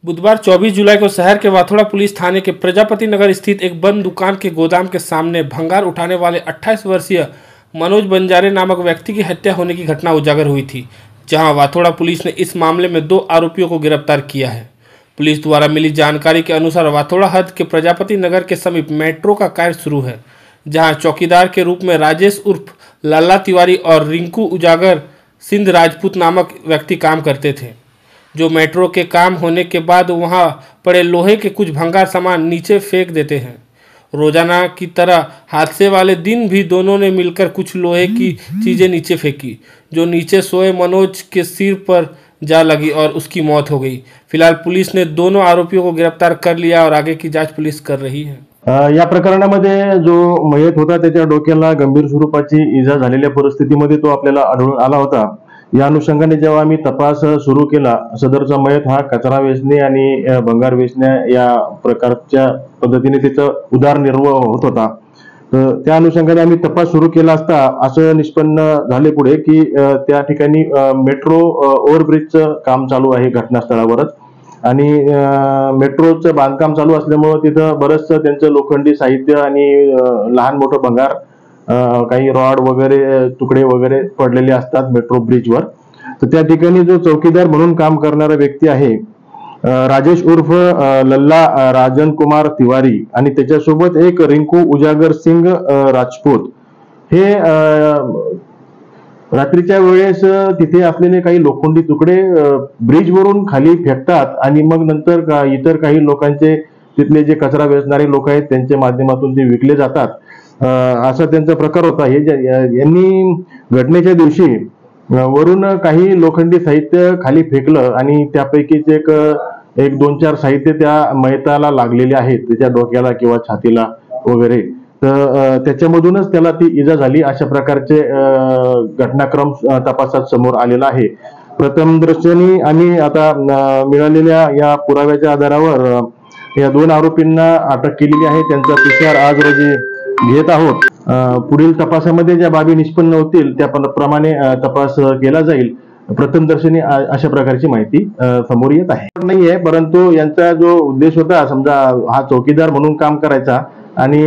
बुधवार 24 जुलाई को शहर के वाथोड़ा पुलिस थाने के प्रजापति नगर स्थित एक बंद दुकान के गोदाम के सामने भंगार उठाने वाले 28 वर्षीय मनोज बंजारे नामक व्यक्ति की हत्या होने की घटना उजागर हुई थी, जहां वाथोड़ा पुलिस ने इस मामले में 2 आरोपियों को गिरफ्तार किया है। पुलिस द्वारा मिली जानकारी के अनुसार वाथोड़ा हद के प्रजापति नगर के समीप मेट्रो का कार्य शुरू है, जहां चौकीदार के रूप में राजेश उर्फ लल्ला तिवारी और रिंकू उजागर सिंध राजपूत नामक व्यक्ति काम करते थे, जो मेट्रो के काम होने के बाद वहां पड़े लोहे के कुछ भंगार सामान नीचे फेंक देते हैं। रोजाना की तरह हादसे वाले दिन भी दोनों ने मिलकर कुछ लोहे की चीजें नीचे फेंकी, जो नीचे सोए मनोज के सिर पर जा लगी और उसकी मौत हो गई। फिलहाल पुलिस ने दोनों आरोपियों को गिरफ्तार कर लिया और आगे की जांच पुलिस कर रही है। या प्रकरणामध्ये जो मयत होता त्याच्या डोक्याला गंभीर स्वरूपाची इजा झालेल्या परिस्थितीमध्ये तो आपल्याला आढळून आला होता। या अनुषंगाने जेव्हा आम्ही तपास सुरू केला, सदरचा मयत हा कचरा वेचणे आणि भंगार वेचणे या प्रकारच्या पद्धतीने त्याचा उदरनिर्वाह होत होता। तर त्या अनुषंगाने आम्ही तपास सुरू केला असता असं निष्पन्न झाले पुढे की त्या ठिकाणी मेट्रो ओव्हरब्रिजचं काम चालू आहे घटनास्थळावरच, आणि मेट्रोचं बांधकाम चालू असल्यामुळे तिथं बरंचसं त्यांचं लोखंडी साहित्य आणि लहान मोठं भंगार, काही रॉड वगैरे तुकडे वगैरे पडलेले असतात मेट्रो ब्रिजवर। तर त्या ठिकाणी जो चौकीदार म्हणून काम करणारा व्यक्ती आहे राजेश उर्फ लल्ला राजन कुमार तिवारी आणि त्याच्यासोबत एक रिंकू उजागर सिंग राजपूत, हे रात्रीच्या वेळेस तिथे असलेले काही लोखंडी तुकडे ब्रिजवरून खाली फेकतात आणि मग नंतर इतर काही लोकांचे, तिथले जे कचरा वेचणारे लोक आहेत त्यांच्या माध्यमातून ते विकले जातात, असा त्यांचा प्रकार होता। हे यांनी घटनेच्या दिवशी वरून काही लोखंडी साहित्य खाली फेकलं आणि त्यापैकीच एक 2-4 साहित्य त्या मयताला लागलेले आहेत, त्याच्या डोक्याला किंवा छातीला वगैरे। तर त्याच्यामधूनच त्याला ती इजा झाली, अशा प्रकारचे घटनाक्रम तपासात समोर आलेला आहे। प्रथमदर्शनी आम्ही आता मिळालेल्या या पुराव्याच्या आधारावर या 2 आरोपींना अटक केलेली आहे। त्यांचा PCR आज रोजी घेत आहोत। पुढील तपासामध्ये ज्या बाबी निष्पन्न होतील त्याप्रमाणे तपास केला जाईल। प्रथमदर्शनी अशा प्रकारची माहिती समोर येत आहे नाहीये, परंतु यांचा जो उद्देश होता, समजा हा चौकीदार म्हणून काम करायचा आणि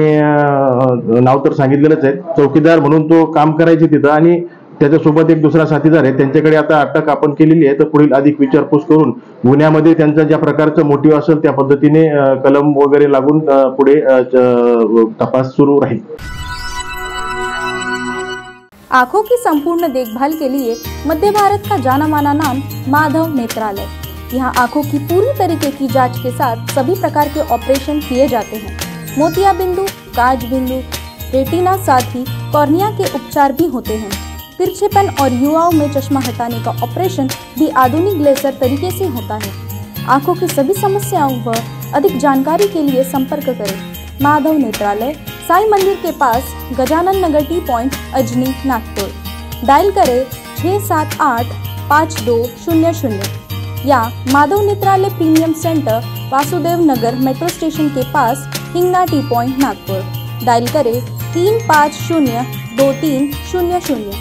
नाव तर सांगितलेलंच आहे, चौकीदार म्हणून तो काम करायचे तिथं आणि त्याच्यासोबत एक दुसरा साथीदार आहे, त्यांच्याकडे आता अटक आपण केलेली आहे। तर पुढील अधिक विचारपूस करून गुन्ह्यामध्ये त्यांचा ज्या प्रकारचं मोटिव्ह असेल त्या पद्धतीने कलम वगैरे लागून पुढे तपास सुरू राहील। आंखों की संपूर्ण देखभाल के लिए मध्य भारत का जाना माना नाम माधव नेत्रालय। यहाँ आंखों की पूरी तरीके की जांच के साथ सभी प्रकार के ऑपरेशन किए जाते हैं। मोतिया बिंदु, काज बिंदु, रेटिना, साथ ही कॉर्निया के उपचार भी होते हैं। तिरछेपन और युवाओं में चश्मा हटाने का ऑपरेशन भी आधुनिक लेजर तरीके से होता है। आंखों की सभी समस्याओं व अधिक जानकारी के लिए संपर्क करें माधव नेत्रालय, साई मंदिर के पास, Gajanan Nagar T point, Ajni, Nagpur. Dial करें 678-5200 या Madhav Netralaya premium centre, Vasudev Nagar metro station के पास, Hingna T point, Nagpur. Dial करें 350-2300।